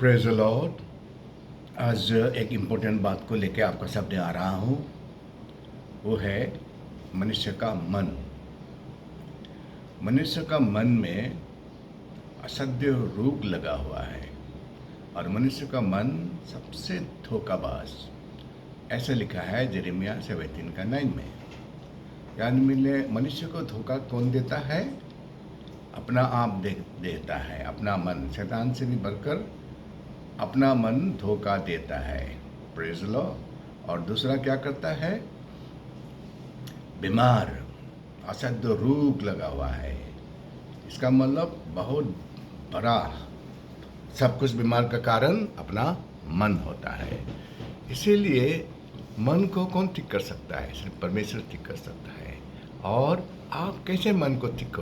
Praise the Lord. आज एक important बात को लेकर आपका सामने आ रहा हूँ। वो है मनुष्य का मन। मनुष्य का मन में असत्य रोग लगा हुआ है और मनुष्य का मन सबसे धोखाबाज। ऐसा लिखा है यिर्मयाह 17 का 9 में। यानी मिले मनुष्य को धोखा कौन देता है? अपना आप देता है। अपना मन शैतान से भी बढ़कर अपना मन धोखा देता है। Praise Lord. और दूसरा क्या करता है? बीमार, असाध्य रोग लगा हुआ है। इसका मतलब बहुत बड़ा, सब कुछ बीमार का कारण अपना मन होता है। इसीलिए मन को कौन ठीक कर सकता है? सिर्फ परमेश्वर ठीक कर सकता है। और आप कैसे मन को ठीक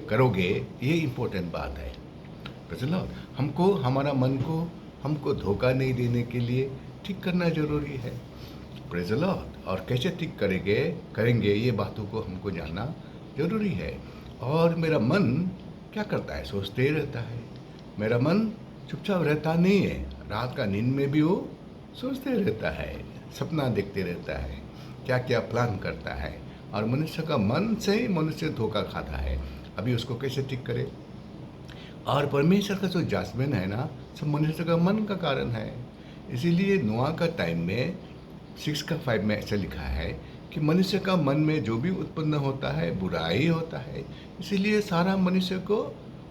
करोगे ये इम्पोर्टेंट बात है। Praise the Lord. हमको हमारा मन को हमको धोखा नहीं देने के लिए ठीक करना जरूरी है। Praise the Lord. और कैसे ठीक करेंगे ये बातों को हमको जानना जरूरी है। और मेरा मन क्या करता है? सोचते ही रहता है। मेरा मन चुपचाप रहता नहीं है। रात का नींद में भी वो सोचते रहता है, सपना देखते रहता है, क्या क्या प्लान करता है। और मनुष्य का मन से ही मनुष्य धोखा खाता है। अभी उसको कैसे ठीक करे? और परमेश्वर का जो जजमेंट है ना, सब मनुष्य का मन का कारण है। इसीलिए नोआ का टाइम में 6 का 5 में ऐसा लिखा है कि मनुष्य का मन में जो भी उत्पन्न होता है बुरा ही होता है। इसीलिए सारा मनुष्य को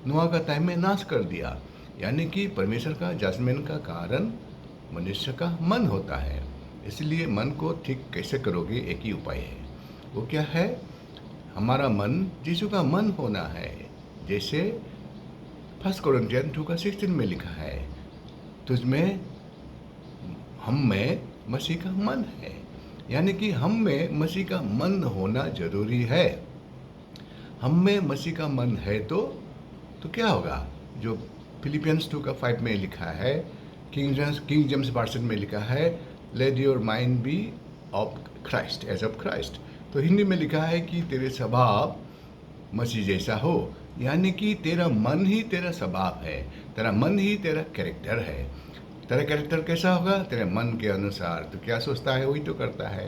नोआ का टाइम में नाश कर दिया। यानी कि परमेश्वर का जजमेंट का कारण मनुष्य का मन होता है। इसलिए मन को ठीक कैसे करोगे? एक ही उपाय है। वो क्या है? हमारा मन यीशु का मन होना है। जैसे 1 कोरिन्थियन 2 का 16 में लिखा है, तुझमें हम में मसीह का मन है। यानी कि हम में मसीह का मन होना जरूरी है। हम में मसीह का मन है तो क्या होगा? जो फिलिपियंस 2 का 5 में लिखा है, किंग जेम्स वर्जन में लिखा है, let your mind be of Christ age of Christ. तो हिंदी में लिखा है कि तेरे स्वभाव मसीह जैसा हो। यानी कि तेरा मन ही तेरा स्वभाव है, तेरा मन ही तेरा कैरेक्टर है। तेरा कैरेक्टर कैसा होगा? तेरे मन के अनुसार। तो क्या सोचता है वही तो करता है।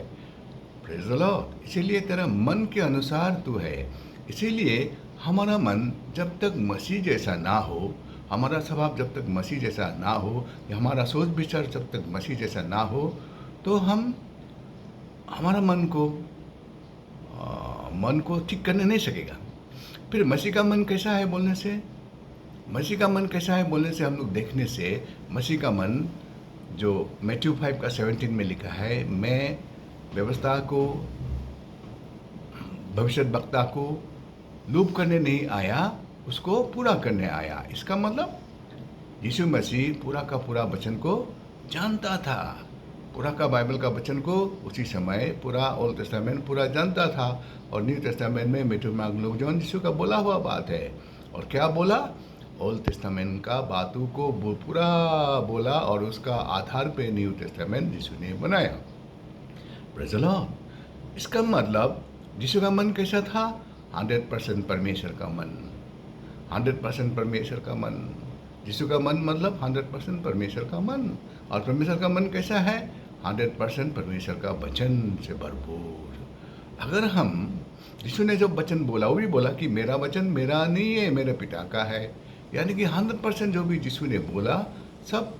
Praise the Lord. इसीलिए तेरा मन के अनुसार तू है। इसीलिए हमारा मन जब तक मसीह जैसा ना हो, हमारा स्वभाव जब तक मसीह जैसा ना हो, या हमारा सोच विचार जब तक मसीह जैसा ना हो, तो हम हमारा मन को ठीक करने नहीं सकेगा। फिर मसीह का मन कैसा है बोलने से? मसीह का मन कैसा है बोलने से हम लोग देखने से, मसीह का मन जो मैथ्यू 5 का 17 में लिखा है, मैं व्यवस्था को, भविष्यद्वक्ता को लूप करने नहीं आया, उसको पूरा करने आया। इसका मतलब यीशु मसीह पूरा का पूरा वचन को जानता था। पूरा का बाइबल का वचन को उसी समय पूरा ओल्ड टेस्टामेंट पूरा जानता था। और न्यू टेस्टामेंट में मैथ्यू मार्क लूक जॉन यीशु का बोला हुआ बात है। और क्या बोला? ओल्ड टेस्टामेंट का बातों को पूरा बोला और उसका आधार पे न्यू टेस्टामेंट यीशु ने बनाया। Praise the Lord. इसका मतलब यीशु का मन कैसा था? 100% परमेश्वर का मन। 100% परमेश्वर का मन। यीशु का मन मतलब 100% परमेश्वर का मन। और परमेश्वर का मन कैसा है? 100% परमेश्वर का वचन से भरपूर। अगर हम, यीशु ने जो वचन बोला वो भी बोला कि मेरा वचन मेरा नहीं है, मेरे पिता का है। यानी कि 100% जो भी यीशु ने बोला सब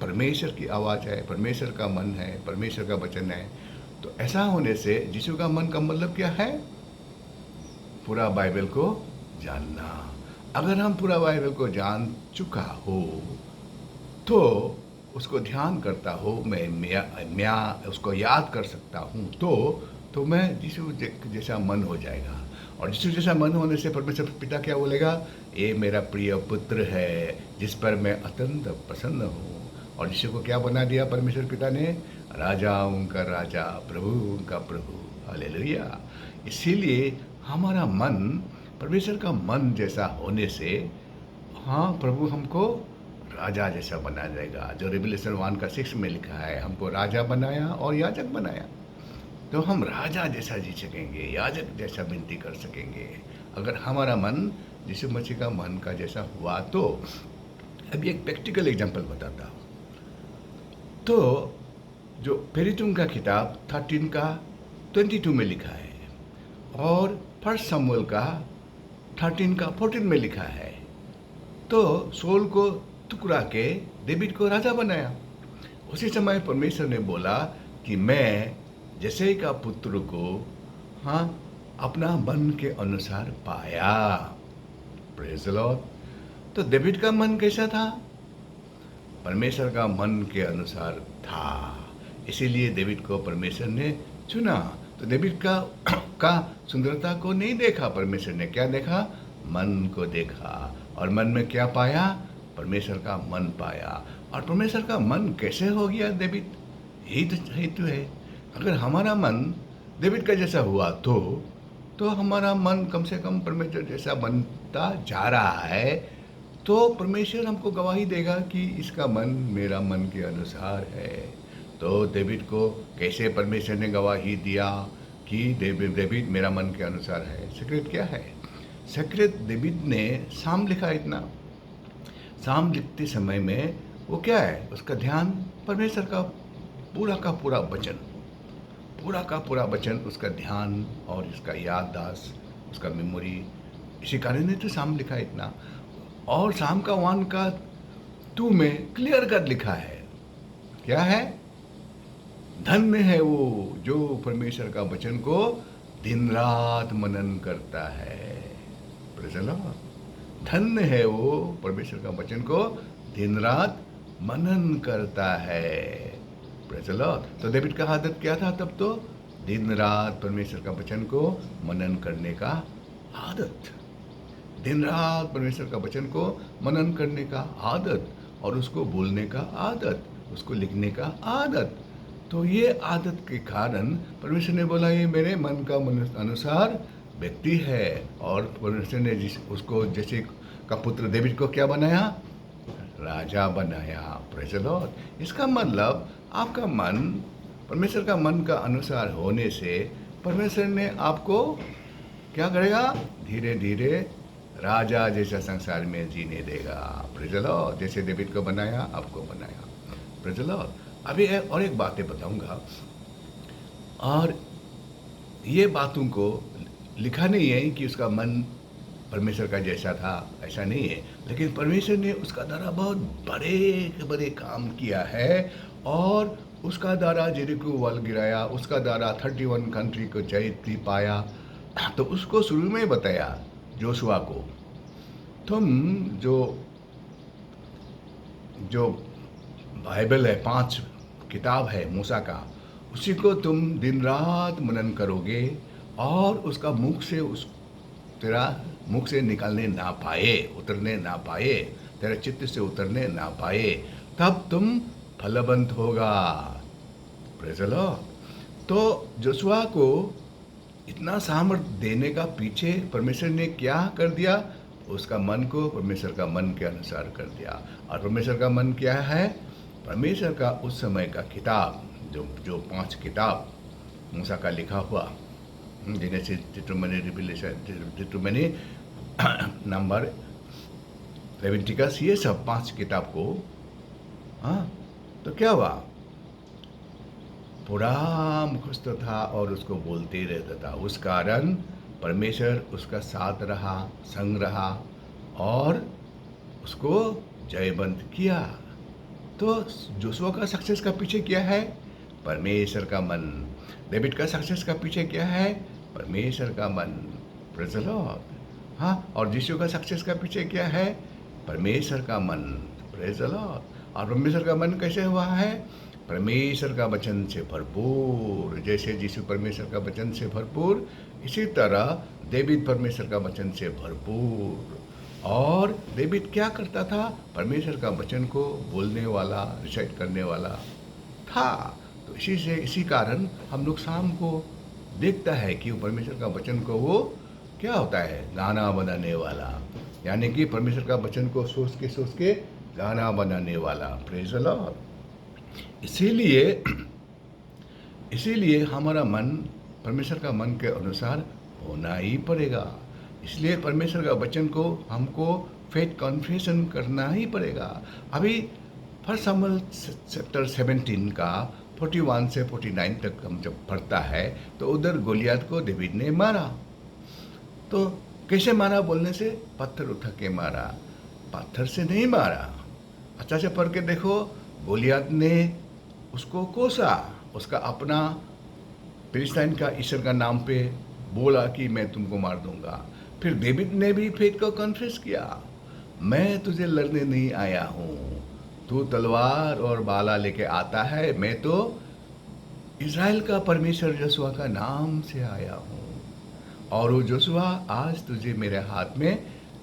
परमेश्वर की आवाज़ है, परमेश्वर का मन है, परमेश्वर का वचन है। तो ऐसा होने से यीशु का मन का मतलब क्या है? पूरा बाइबल को जानना। अगर हम पूरा बाइबल को जान चुका हो तो उसको ध्यान करता हो, मैं उसको याद कर सकता हूँ, तो मैं यीशु जैसा मन हो जाएगा। और यीशु जैसा मन होने से परमेश्वर पिता क्या बोलेगा? ये मेरा प्रिय पुत्र है जिस पर मैं अत्यंत प्रसन्न हूँ। और यीशु को क्या बना दिया परमेश्वर पिता ने? राजाओं का राजा, प्रभु का प्रभु। हालेलुया। इसीलिए हमारा मन परमेश्वर का मन जैसा होने से, हाँ, प्रभु हमको राजा जैसा बना जाएगा। जो रिवलेशन 1 का 6 में लिखा है, हमको राजा बनाया और याजक बनाया। तो हम राजा जैसा जी सकेंगे, याजक जैसा विनती कर सकेंगे, अगर हमारा मन यीशु मसीह का मन का जैसा हुआ तो। अभी एक प्रैक्टिकल एग्जांपल बताता हूँ। तो जो पेरितुम का किताब 13 का 22 में लिखा है और फर्स्ट समूएल का 13 का 14 में लिखा है। तो सोल को टुकड़ा के डेविड को राजा बनाया। उसी समय परमेश्वर ने बोला कि मैं जैसे का पुत्र को हाँ अपना मन के अनुसार पाया। Praise the Lord. तो डेविड का मन कैसा था? परमेश्वर का मन के अनुसार था, इसीलिए डेविड को परमेश्वर ने चुना। तो डेविड का सुंदरता को नहीं देखा परमेश्वर ने, क्या देखा? मन को देखा। और मन में क्या पाया? परमेश्वर का मन पाया। और परमेश्वर का मन कैसे हो गया डेविड? यही तो है। अगर हमारा मन डेविड का जैसा हुआ तो हमारा मन कम से कम परमेश्वर जैसा बनता जा रहा है, तो परमेश्वर हमको गवाही देगा कि इसका मन मेरा मन के अनुसार है। तो डेविड को कैसे परमेश्वर ने गवाही दिया कि डेविड मेरा मन के अनुसार है? सीक्रेट क्या है? सीक्रेट डेविड ने साम लिखा। इतना साम लिखते समय में वो क्या है? उसका ध्यान परमेश्वर का पूरा वचन उसका ध्यान और इसका याददाश्त, उसका मेमोरी, इसी कारण ने तो साम लिखा इतना। और साम का 1 का 2 में क्लियर कट लिखा है, क्या है? धन्य है वो जो परमेश्वर का वचन को दिन रात मनन करता है। Praise the Lord. धन्य है वो परमेश्वर का वचन को दिन रात मनन करता है। Praise the Lord. तो डेविड का आदत क्या था तब? तो दिन रात परमेश्वर का वचन को मनन करने का आदत, दिन रात परमेश्वर का वचन को मनन करने का आदत, और उसको बोलने का आदत, उसको लिखने का आदत। तो ये आदत के कारण परमेश्वर ने बोला ये मेरे मन का अनुसार व्यक्ति है। और परमेश्वर ने उसको जैसे का पुत्र डेविड को क्या बनाया? राजा बनाया। Praise the Lord. इसका मतलब आपका मन परमेश्वर का मन का अनुसार होने से परमेश्वर ने आपको क्या करेगा? धीरे धीरे राजा जैसा संसार में जीने देगा। Praise the Lord. जैसे डेविड को बनाया, आपको बनाया। Praise the Lord. अभी और एक बातें बताऊंगा, और ये बातों को लिखा नहीं है कि उसका मन परमेश्वर का जैसा था, ऐसा नहीं है। लेकिन परमेश्वर ने उसका द्वारा बहुत बड़े काम किया है, और उसका द्वारा जेरिको वॉल गिराया, उसका द्वारा 31 कंट्री को जीत पाया। तो उसको शुरू में बताया जोशुआ को, तुम जो बाइबल है, 5 किताब है मूसा का, उसी को तुम दिन रात मनन करोगे और उसका तेरा मुख से निकलने ना पाए, उतरने ना पाए, तेरे चित्त से उतरने ना पाए, तब तुम फलवंत होगा। Praise the Lord. तो जोशुआ को इतना सामर्थ्य देने का पीछे परमेश्वर ने क्या कर दिया? उसका मन को परमेश्वर का मन के अनुसार कर दिया। और परमेश्वर का मन क्या है? परमेश्वर का उस समय का किताब, जो 5 किताब मूसा का लिखा हुआ, जेनेसिस, डिट्रोनॉमी, रिविलेशन, डिट्रोनॉमी, नंबर, लेविटिकस, ये सब 5 किताब को, हाँ, तो क्या हुआ? पूरा मुखस्त था और उसको बोलते रहता था। उस कारण परमेश्वर उसका साथ रहा, संग रहा और उसको जयवंत किया। तो जोशुआ का सक्सेस का पीछे क्या है? परमेश्वर का मन। डेविड का सक्सेस का पीछे क्या है? परमेश्वर का मन। Praise the Lord. हाँ, और यीशु का सक्सेस का पीछे क्या है? परमेश्वर का मन। Praise the Lord. और परमेश्वर का मन कैसे हुआ है? परमेश्वर का वचन से भरपूर। जैसे यीशु परमेश्वर का वचन से भरपूर, इसी तरह डेविड परमेश्वर का वचन से भरपूर। और डेविड क्या करता था? परमेश्वर का वचन को बोलने वाला, रिसाइट करने वाला था। तो इसी कारण हम लोग शाम को देखता है कि वो परमेश्वर का वचन को वो क्या होता है? गाना बनाने वाला, यानी कि परमेश्वर का वचन को सोच के गाना बनाने वाला। Praise the Lord. इसीलिए हमारा मन परमेश्वर का मन के अनुसार होना ही पड़ेगा। इसलिए परमेश्वर का वचन को हमको फेथ कॉन्फेशन करना ही पड़ेगा। अभी फर्स्ट समूएल चैप्टर 17 का 41 से 49 तक हम जब पढ़ता है तो उधर गोलियत को डेविड ने मारा। तो कैसे मारा बोलने से, पत्थर उठा के मारा, पत्थर से नहीं मारा। अच्छा से पढ़ के देखो, गोलियत ने उसको कोसा, उसका अपना फिलिस्तीन का ईश्वर का नाम पे बोला कि मैं तुमको मार दूंगा। फिर डेविड ने भी फेथ को कन्फेस किया, मैं तुझे लड़ने नहीं आया हूँ, तू तलवार और बाला लेके आता है, मैं तो इज़राइल का परमेश्वर यहोशुआ का नाम से आया हूँ, और वो यहोशुआ आज तुझे मेरे हाथ में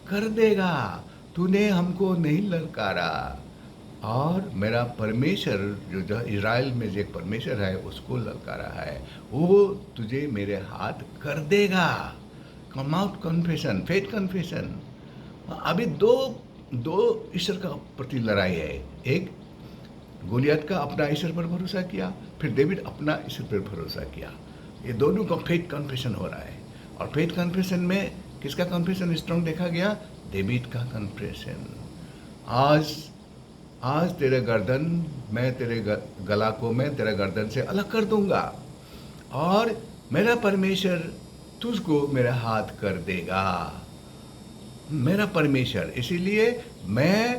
कर देगा, तूने हमको नहीं ललकारा, और मेरा परमेश्वर जो इज़राइल में जो एक परमेश्वर है उसको ललकारा है, वो तुझे मेरे हाथ कर देगा। Mouth confession, faith confession. अभी दो ईश्वर का प्रति लड़ाई है। एक गोलियत का अपना ईश्वर पर भरोसा किया, फिर डेविड अपना ईश्वर पर भरोसा किया। ये दोनों का फेथ कन्फेशन हो रहा है। और फेथ कन्फेशन में किसका कन्फेशन स्ट्रॉन्ग देखा गया? डेविड का कन्फेशन। आज तेरे गर्दन, मैं तेरे गला को मैं तेरे गर्दन से अलग कर दूंगा, और मेरा परमेश्वर तुझको मेरा हाथ कर देगा। मेरा परमेश्वर, इसीलिए मैं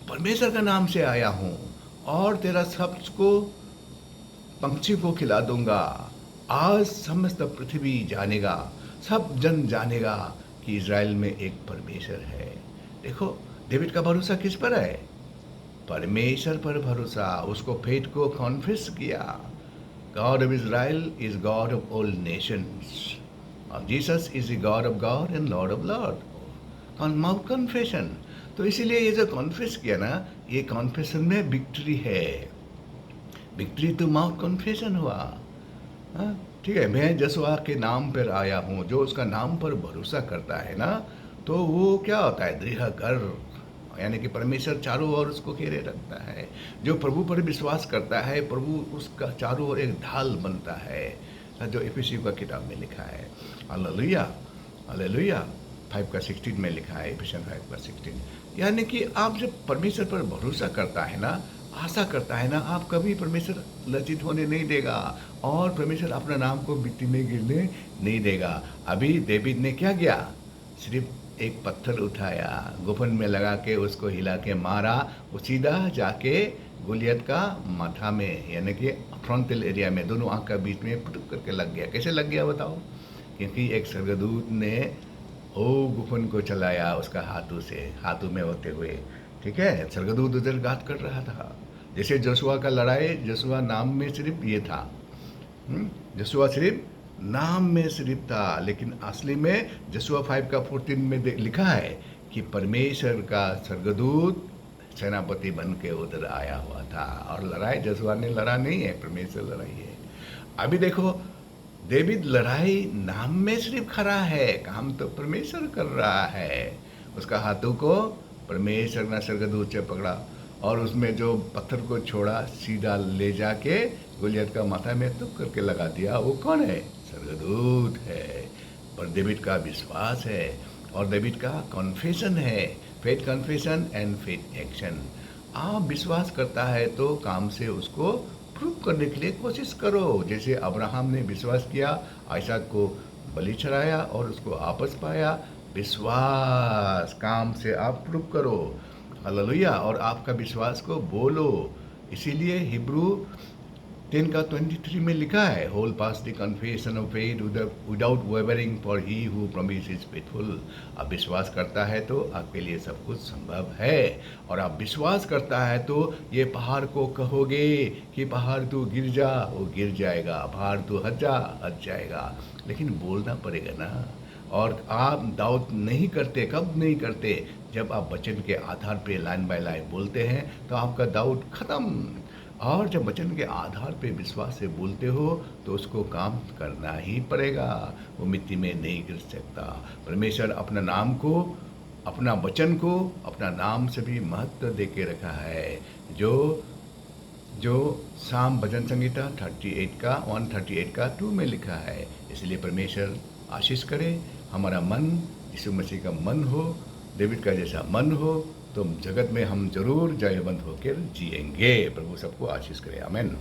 परमेश्वर का नाम से आया हूँ, और तेरा शब्द को पंछी को खिला दूंगा। आज समस्त पृथ्वी जानेगा, सब जन जानेगा कि इज़राइल में एक परमेश्वर है। देखो, डेविड का भरोसा किस पर है? परमेश्वर पर भरोसा। उसको फेथ को कॉन्फेस किया, God of Israel is God of all nations, और Jesus is the God of God and Lord of Lord. Mouth confession. तो इसीलिए ये जो कॉन्फेस किया ना, ये कॉन्फेशन में विक्ट्री है। विक्ट्री तो माउथ कन्फेशन हुआ। ठीक है, मैं यहोशुआ के नाम पर आया हूँ। जो उसका नाम पर भरोसा करता है ना, तो वो क्या होता है? दृढ़ कर, यानी कि परमेश्वर चारों ओर उसको घेरे रखता है। जो प्रभु पर विश्वास करता है, प्रभु उसका चारों ओर एक ढाल बनता है, जो इफिसियों का किताब में लिखा है। Hallelujah, hallelujah. 5:16 में लिखा है, इफिसियन 5:16। यानी कि आप जब परमेश्वर पर भरोसा करता है ना, आशा करता है ना, आप कभी परमेश्वर लज्जित होने नहीं देगा, और परमेश्वर अपना नाम को मिट्टी में गिरने नहीं देगा। अभी डेविड ने क्या किया? सिर्फ एक पत्थर उठाया, गुफन में लगा के उसको हिला के मारा, वो सीधा जाके गोलियत का माथा में, यानी कि फ्रंटल एरिया में, दोनों आँख का बीच में पुटुक करके लग गया। कैसे लग गया बताओ? क्योंकि एक स्वर्गदूत ने वो गुफन को चलाया उसका हाथों में होते हुए। ठीक है, स्वर्गदूत उधर घात कर रहा था। जैसे यहोशुआ का लड़ाई, यहोशुआ नाम में सिर्फ ये था, यहोशुआ सिर्फ नाम में सिर्फ था, लेकिन असली में यहोशुआ 5:14 में लिखा है कि परमेश्वर का स्वर्गदूत सेनापति बन के उधर आया हुआ था, और लड़ाई यहोशुआ ने लड़ा नहीं है, परमेश्वर लड़ाई है। अभी देखो, डेविड लड़ाई नाम में सिर्फ खड़ा है, काम तो परमेश्वर कर रहा है। उसका हाथों को परमेश्वर ने स्वर्गदूत से पकड़ा, और उसमें जो पत्थर को छोड़ा, सीधा ले जाके गोलियत का माथा में तुक करके लगा दिया। वो कौन है? स्वर्गदूत है। पर डेविड का विश्वास है, और डेविड का कॉन्फेशन है, faith confession and faith action. आप विश्वास करता है तो काम से उसको प्रूव करने के लिए कोशिश करो। जैसे अब्राहम ने विश्वास किया, आइसाक को बलि चढ़ाया और उसको आपस पाया। विश्वास काम से आप प्रूव करो। हालेलुया। और आपका विश्वास को बोलो। इसीलिए हिब्रू 10:23 में लिखा है, hold fast the confession of faith without wavering, for he who promise is faithful. आप विश्वास करता है तो आपके लिए सब कुछ संभव है। और आप विश्वास करता है तो ये पहाड़ को कहोगे कि पहाड़ तू गिर जा, वो गिर जाएगा, पहाड़ तू हट जा, हट जाएगा। लेकिन बोलना पड़ेगा ना। और आप डाउट नहीं करते, कब नहीं करते? जब आप वचन के आधार पे लाइन बाय लाइन बोलते हैं तो आपका डाउट खत्म। और जब वचन के आधार पे विश्वास से बोलते हो तो उसको काम करना ही पड़ेगा, वो मिट्टी में नहीं गिर सकता। परमेश्वर अपना नाम को, अपना वचन को, अपना नाम से भी महत्व दे के रखा है। जो साम भजन संगीता 138 का 2 में लिखा है। इसलिए परमेश्वर आशीष करे, हमारा मन यीशु मसीह का मन हो, डेविड का जैसा मन हो तो जगत में हम जरूर जयवंत होकर जिएंगे। प्रभु सबको आशीष करे, आमेन।